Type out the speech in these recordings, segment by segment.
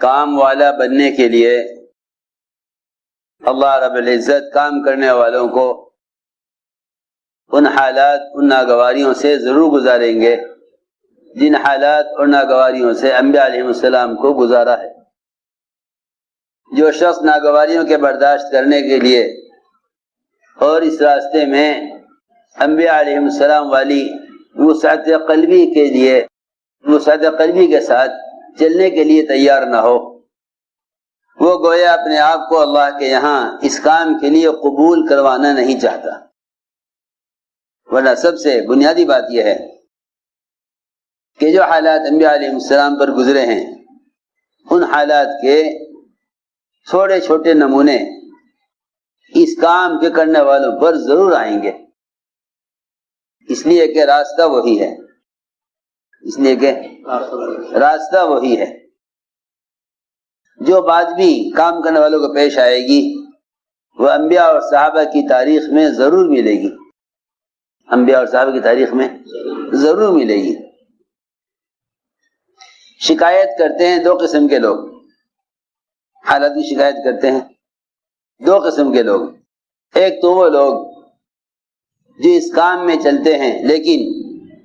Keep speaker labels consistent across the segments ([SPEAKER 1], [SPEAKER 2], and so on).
[SPEAKER 1] کام والا بننے کے لیے اللہ رب العزت کام کرنے والوں کو ان حالات ان ناگواریوں سے ضرور گزاریں گے جن حالات اور ناگواریوں سے انبیاء علیہ السلام کو گزارا ہے۔ جو شخص ناگواریوں کے برداشت کرنے کے لیے اور اس راستے میں انبیاء علیہ السلام والی وسعت قلبی کے لیے وسعت قلبی کے ساتھ چلنے کے لیے تیار نہ ہو، وہ گویا اپنے آپ کو اللہ کے یہاں اس کام کے لیے قبول کروانا نہیں چاہتا۔ ورنہ سب سے بنیادی بات یہ ہے کہ جو حالات انبیاء علیہ السلام پر گزرے ہیں ان حالات کے چھوٹے چھوٹے نمونے اس کام کے کرنے والوں پر ضرور آئیں گے، اس لیے کہ راستہ وہی ہے، اس لیے کہ راستہ وہی ہے۔ جو بات بھی کام کرنے والوں کو پیش آئے گی وہ انبیاء اور صحابہ کی تاریخ میں ضرور ملے گی، انبیاء اور صحابہ کی تاریخ میں ضرور ملے گی۔ شکایت کرتے ہیں دو قسم کے لوگ، حالات کی شکایت کرتے ہیں دو قسم کے لوگ۔ ایک تو وہ لوگ جو اس کام میں چلتے ہیں لیکن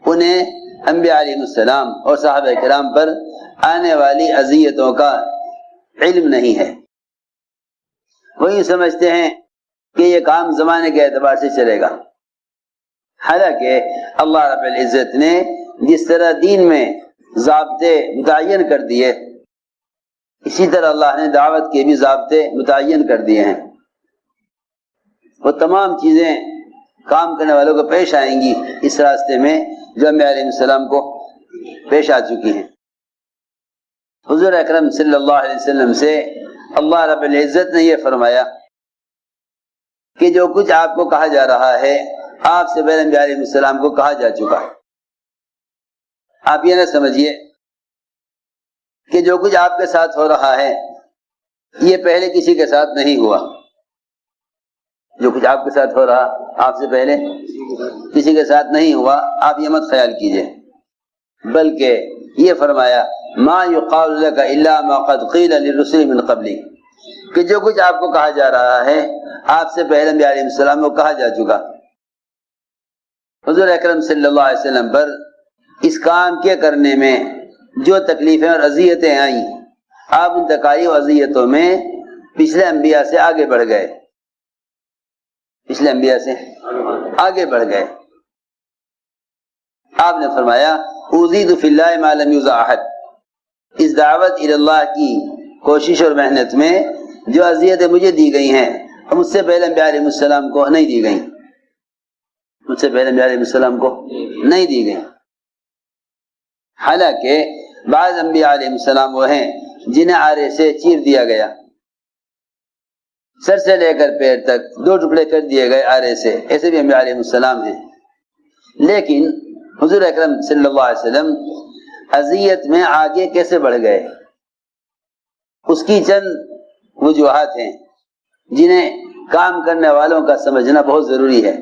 [SPEAKER 1] انہیں انبیاء علیہ السلام اور صحابہ کرام پر آنے والی اذیتوں کا علم نہیں ہے، وہ یہ سمجھتے ہیں کہ یہ کام زمانے کے اعتبار سے چلے گا، حالانکہ اللہ رب العزت نے جس طرح دین میں ضابطے متعین کر دیے اسی طرح اللہ نے دعوت کے بھی ضابطے متعین کر دیے ہیں۔ وہ تمام چیزیں کام کرنے والوں کو پیش آئیں گی اس راستے میں جو انبیاء علیہ السلام کو پیش آ چکی ہیں۔ حضور اکرم صلی اللہ علیہ وسلم سے اللہ رب العزت نے یہ فرمایا کہ جو کچھ آپ کو کہا جا رہا ہے آپ سے پہلے انبیاء علیہ السلام کو کہا جا چکا ہے۔ آپ یہ نہ سمجھیے کہ جو کچھ آپ کے ساتھ ہو رہا ہے یہ پہلے کسی کے ساتھ نہیں ہوا، جو کچھ آپ کے ساتھ ہو رہا آپ سے پہلے کسی کے ساتھ نہیں ہوا، آپ یہ مت خیال کیجئے، بلکہ یہ فرمایا ما یقال لک الا ما قد قیل للرسل من قبلی، کہ جو کچھ آپ کو کہا جا رہا ہے آپ سے پہلے انبیاء علیہ السلام کو کہا جا چکا۔ حضور اکرم صلی اللہ علیہ وسلم پر اس کام کے کرنے میں جو تکلیفیں اور اذیتیں آئیں آپ ان تکالیف و اذیتوں میں پچھلے انبیاء سے آگے بڑھ گئے، پچھلے انبیاء سے آگے بڑھ گئے۔ آپ نے فرمایا اوذیت فی اللہ ما لم یوذ احد، اس دعوت الی اللہ کی کوشش اور محنت میں جو اذیتیں مجھے دی گئی ہیں مجھ سے پہلے انبیاء علیہ السلام کو نہیں دی گئیں، مجھ سے پہلے انبیاء علیہ السلام کو نہیں دی گئیں۔ حالانکہ بعض انبیاء علیہ السلام وہ ہیں جنہیں آرے سے چیر دیا گیا، سر سے لے کر پیر تک دو ٹکڑے کر دیے گئے آرے سے، ایسے بھی انبیاء علیہ السلام ہیں۔ لیکن حضور اکرم صلی اللہ علیہ وسلم اذیت میں آگے کیسے بڑھ گئے اس کی چند وجوہات ہیں جنہیں کام کرنے والوں کا سمجھنا بہت ضروری ہے۔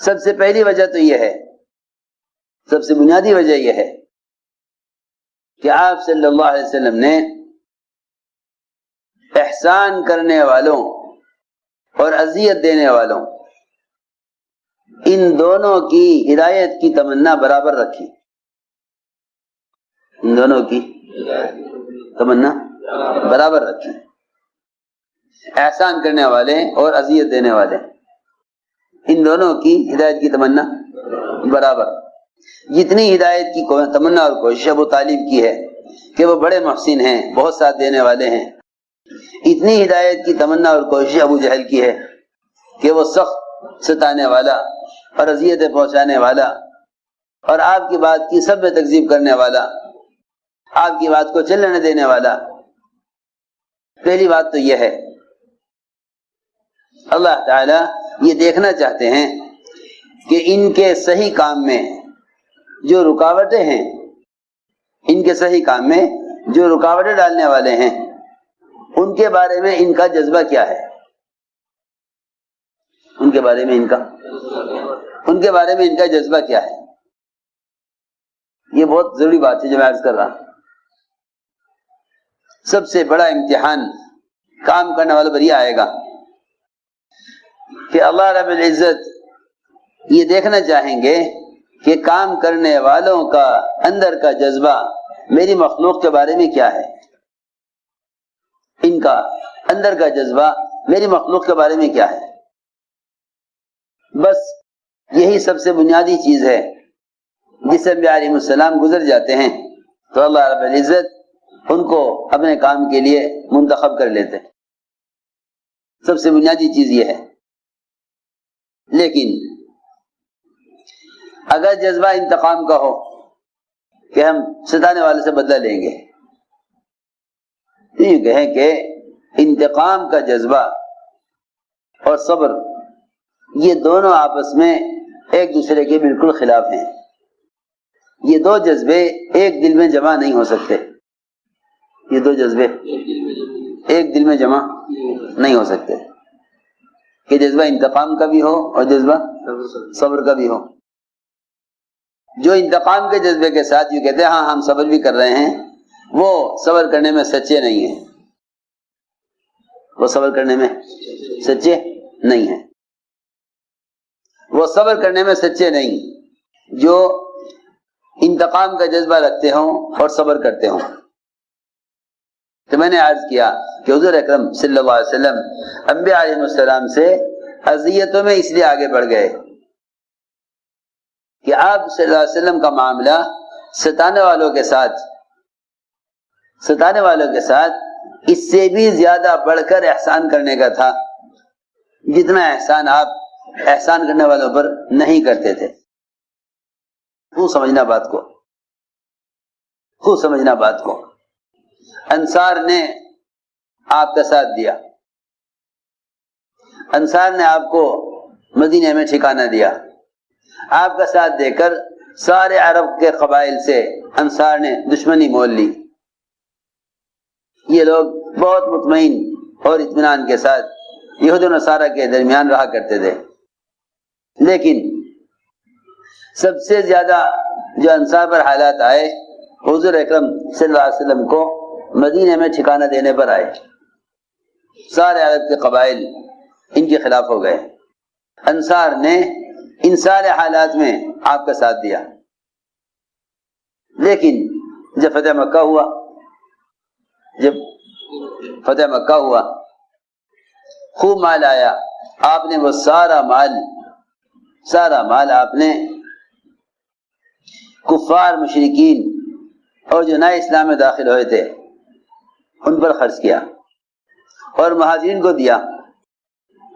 [SPEAKER 1] سب سے پہلی وجہ تو یہ ہے، سب سے بنیادی وجہ یہ ہے کہ آپ صلی اللہ علیہ وسلم نے احسان کرنے والوں اور اذیت دینے والوں ان دونوں کی ہدایت کی تمنا برابر رکھی، ان دونوں کی تمنا برابر رکھی، احسان کرنے والے اور اذیت دینے والے ان دونوں کی ہدایت کی تمنا برابر۔ جتنی ہدایت کی تمنا اور کوشش ابو طالب کی ہے کہ وہ بڑے محسن ہیں، بہت ساتھ دینے والے ہیں، اتنی ہدایت کی تمنا اور کوشش ابو جہل کی ہے کہ وہ سخت ستانے والا اور اذیتیں پہنچانے والا اور آپ کی بات کی سب میں تکذیب کرنے والا، آپ کی بات کو چلنے نہ دینے والا۔ پہلی بات تو یہ ہے اللہ تعالیٰ یہ دیکھنا چاہتے ہیں کہ ان کے صحیح کام میں جو رکاوٹیں ہیں، ان کے صحیح کام میں جو رکاوٹیں ڈالنے والے ہیں ان کے بارے میں ان کا جذبہ کیا ہے، ان کے بارے میں ان کا جذبہ کیا ہے۔ یہ بہت ضروری بات ہے جو میں عرض کر رہا ہوں۔ سب سے بڑا امتحان کام کرنے والوں پر یہ آئے گا کہ اللہ رب العزت یہ دیکھنا چاہیں گے کہ کام کرنے والوں کا اندر کا جذبہ میری مخلوق کے بارے میں کیا ہے، ان کا اندر کا جذبہ میری مخلوق کے بارے میں کیا ہے۔ بس یہی سب سے بنیادی چیز ہے جس سے انبیاء علیہ السلام گزر جاتے ہیں تو اللہ رب العزت ان کو اپنے کام کے لیے منتخب کر لیتے ہیں۔ سب سے بنیادی چیز یہ ہے۔ لیکن اگر جذبہ انتقام کا ہو کہ ہم ستانے والے سے بدلہ لیں گے، تو یہ کہیں کہ انتقام کا جذبہ اور صبر یہ دونوں آپس میں ایک دوسرے کے بالکل خلاف ہیں۔ یہ دو جذبے ایک دل میں جمع نہیں ہو سکتے، یہ دو جذبے ایک دل میں جمع نہیں ہو سکتے کہ جذبہ انتقام کا بھی ہو اور جذبہ صبر کا بھی ہو۔ جو انتقام کے جذبے کے ساتھ یہ کہتے ہیں ہاں ہم صبر بھی کر رہے ہیں، وہ صبر کرنے میں سچے نہیں ہیں، وہ صبر کرنے میں سچے نہیں ہیں، وہ صبر کرنے میں سچے نہیں جو انتقام کا جذبہ رکھتے ہوں اور صبر کرتے ہوں۔ تو میں نے عرض کیا کہ حضور اکرم صلی اللہ علیہ وسلم انبیاء علیہ السلام سے اذیتوں میں اس لیے آگے بڑھ گئے کہ آپ صلی اللہ علیہ وسلم کا معاملہ ستانے والوں کے ساتھ اس سے بھی زیادہ بڑھ کر احسان کرنے کا تھا جتنا احسان آپ احسان کرنے والوں پر نہیں کرتے تھے۔ خوب سمجھنا بات کو، خوب سمجھنا بات کو۔ انصار نے آپ کا ساتھ دیا، انصار نے آپ کو مدینے میں ٹھکانہ دیا، آپ کا ساتھ دے کر سارے عرب کے قبائل سے انصار نے دشمنی مول لی۔ یہ لوگ بہت مطمئن اور اطمینان کے ساتھ یہود و نصارہ کے درمیان رہا کرتے تھے، لیکن سب سے زیادہ جو انصار پر حالات آئے حضور اکرم صلی اللہ علیہ وسلم کو مدینے میں ٹھکانہ دینے پر آئے۔ سارے عرب کے قبائل ان کے خلاف ہو گئے، انصار نے ان سارے حالات میں آپ کا ساتھ دیا۔ لیکن جب فتح مکہ ہوا خوب مال آیا، آپ نے وہ سارا مال آپ نے کفار مشرکین اور جو نئے اسلام میں داخل ہوئے تھے ان پر خرچ کیا اور مہاجرین کو دیا،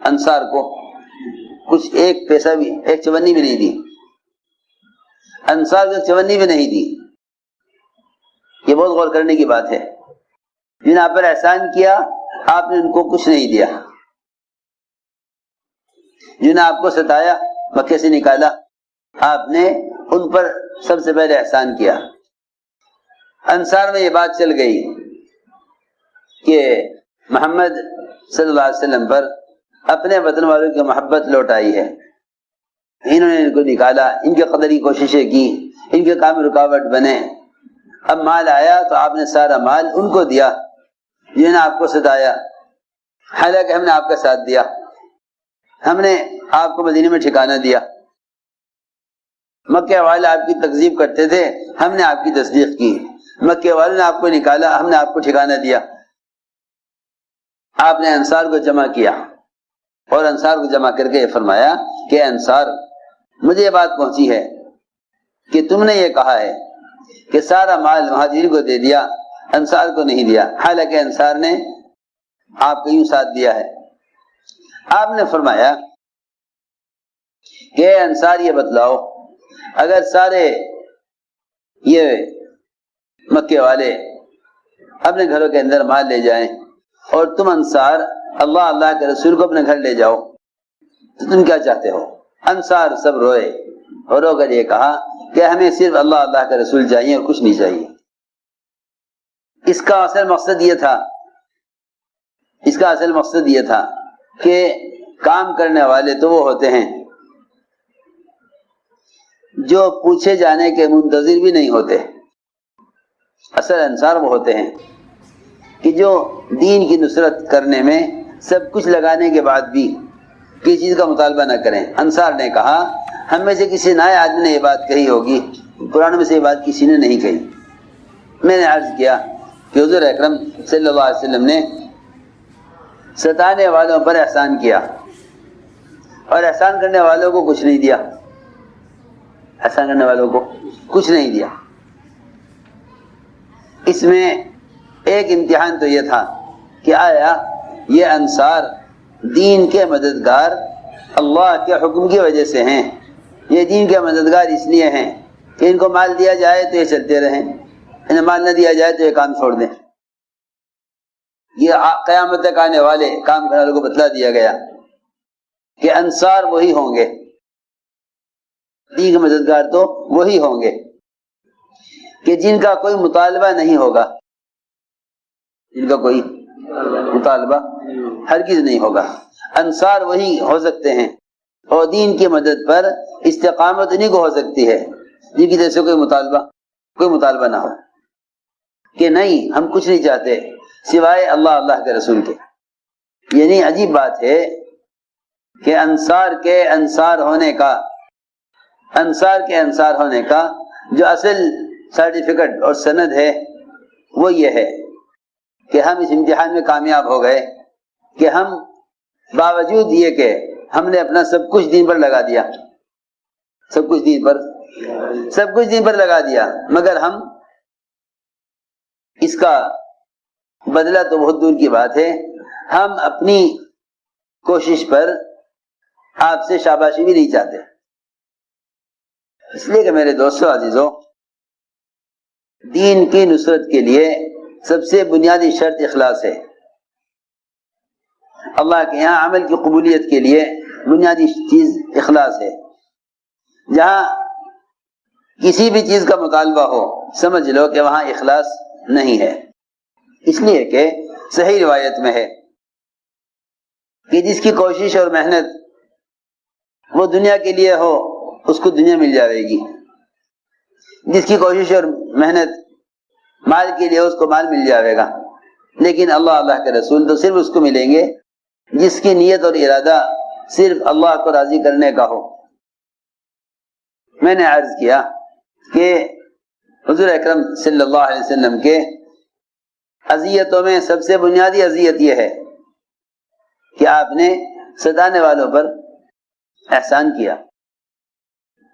[SPEAKER 1] انصار کو کچھ ایک پیسہ بھی، ایک چونی بھی نہیں دی، انصار کو چونی بھی نہیں دی۔ یہ بہت غور کرنے کی بات ہے۔ جن آپ پر احسان کیا آپ نے ان کو کچھ نہیں دیا، جن آپ کو ستایا مکے سے نکالا آپ نے ان پر سب سے پہلے احسان کیا۔ انصار میں یہ بات چل گئی کہ محمد صلی اللہ علیہ وسلم پر اپنے وطن والوں کی محبت لوٹ آئی ہے، انہوں نے ان کو نکالا، ان کی قدری کوششیں کی، ان کے کام میں رکاوٹ بنے۔ اب مال آیا تو آپ نے سارا مال ان کو دیا جنہوں نے آپ کو ستایا، حالانکہ ہم نے آپ کا ساتھ دیا، ہم نے آپ کو مدینے میں ٹھکانہ دیا، مکے والے آپ کی تکذیب کرتے تھے، ہم نے آپ کی تصدیق کی، مکے والوں نے آپ کو نکالا، ہم نے آپ کو ٹھکانہ دیا۔ آپ نے انصار کو جمع کیا اور انصار کو جمع کر کے یہ فرمایا کہ انصار، مجھے یہ بات پہنچی ہے کہ تم نے یہ کہا ہے کہ سارا مال مہاجرین کو دے دیا، انصار کو نہیں دیا، حالانکہ انصار نے آپ کو یوں ساتھ دیا ہے۔ آپ نے فرمایا کہ انصار یہ بتلاؤ، اگر سارے یہ مکے والے اپنے گھروں کے اندر مال لے جائیں اور تم انصار اللہ کے رسول کو اپنے گھر لے جاؤ تو تم کیا چاہتے ہو؟ انصار سب روئے اور رو کر یہ کہا کہ ہمیں صرف اللہ کا رسول چاہیے اور کچھ نہیں چاہیے۔ اس کا اصل مقصد یہ تھا کہ کام کرنے والے تو وہ ہوتے ہیں جو پوچھے جانے کے منتظر بھی نہیں ہوتے۔ اصل انصار وہ ہوتے ہیں کہ جو دین کی نصرت کرنے میں سب کچھ لگانے کے بعد بھی کسی چیز کا مطالبہ نہ کریں. انصار نے کہا ہم میں سے کسی نئے آدمی نے یہ بات کہی ہوگی, قرآن میں سے یہ بات کسی نے نہیں کہی. میں نے عرض کیا کہ حضور اکرم صلی اللہ علیہ وسلم نے ستانے والوں پر احسان کیا اور احسان کرنے والوں کو کچھ نہیں دیا. احسان کرنے والوں کو کچھ نہیں دیا. اس میں ایک امتحان تو یہ تھا کہ آیا یہ انصار دین کے مددگار اللہ کے حکم کی وجہ سے ہیں, یہ دین کے مددگار اس لیے ہیں کہ ان کو مال دیا جائے تو یہ چلتے رہیں, انہیں مال نہ دیا جائے تو یہ کام چھوڑ دیں. یہ قیامت تک آنے والے کام کرنے والوں کو بتلا دیا گیا کہ انصار وہی ہوں گے, دین کے مددگار تو وہی ہوں گے کہ جن کا کوئی مطالبہ نہیں ہوگا, جن کا کوئی مطالبہ ہرگز نہیں ہوگا. انصار وہی ہو سکتے ہیں اور دین کی مدد پر استقامت انہیں کو ہو سکتی ہے جن کی طرف سے کوئی مطالبہ نہ ہو کہ نہیں ہم کچھ نہیں چاہتے سوائے اللہ کے رسول کے. یعنی عجیب بات ہے کہ انصار کے انصار ہونے کا جو اصل سرٹیفکیٹ اور سند ہے وہ یہ ہے کہ ہم اس امتحان میں کامیاب ہو گئے کہ ہم باوجود یہ کہ ہم نے اپنا سب کچھ دین پر لگا دیا, سب کچھ دین پر لگا دیا, مگر ہم اس کا بدلہ تو بہت دور کی بات ہے, ہم اپنی کوشش پر آپ سے شاباشی بھی نہیں چاہتے. اس لیے کہ میرے دوستوں عزیزوں, دین کی نصرت کے لیے سب سے بنیادی شرط اخلاص ہے. اللہ کے یہاں عمل کی قبولیت کے لیے بنیادی چیز اخلاص ہے. جہاں کسی بھی چیز کا مطالبہ ہو سمجھ لو کہ وہاں اخلاص نہیں ہے. اس لیے کہ صحیح روایت میں ہے کہ جس کی کوشش اور محنت وہ دنیا کے لیے ہو اس کو دنیا مل جائے گی, جس کی کوشش اور محنت مال کے لیے اس کو مال مل جائے گا, لیکن اللہ کے رسول تو صرف اس کو ملیں گے جس کی نیت اور ارادہ صرف اللہ کو راضی کرنے کا ہو. میں نے عرض کیا کہ حضور اکرم صلی اللہ علیہ وسلم کے اذیتوں میں سب سے بنیادی اذیت یہ ہے کہ آپ نے ستانے والوں پر احسان کیا.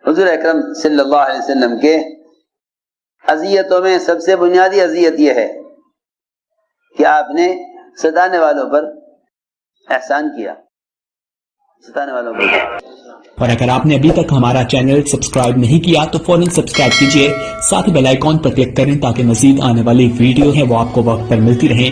[SPEAKER 1] حضور اکرم صلی اللہ علیہ وسلم کے اذیتوں میں سب سے بنیادی اذیت یہ ہے کہ آپ نے ستانے والوں پر احسان کیا, ستانے والوں پر.
[SPEAKER 2] اور اگر آپ نے ابھی تک ہمارا چینل سبسکرائب نہیں کیا تو فوراً سبسکرائب کیجئے, ساتھ ہی بیل آئیکن پر کلک کریں تاکہ مزید آنے والی ویڈیو ہیں وہ آپ کو وقت پر ملتی رہیں.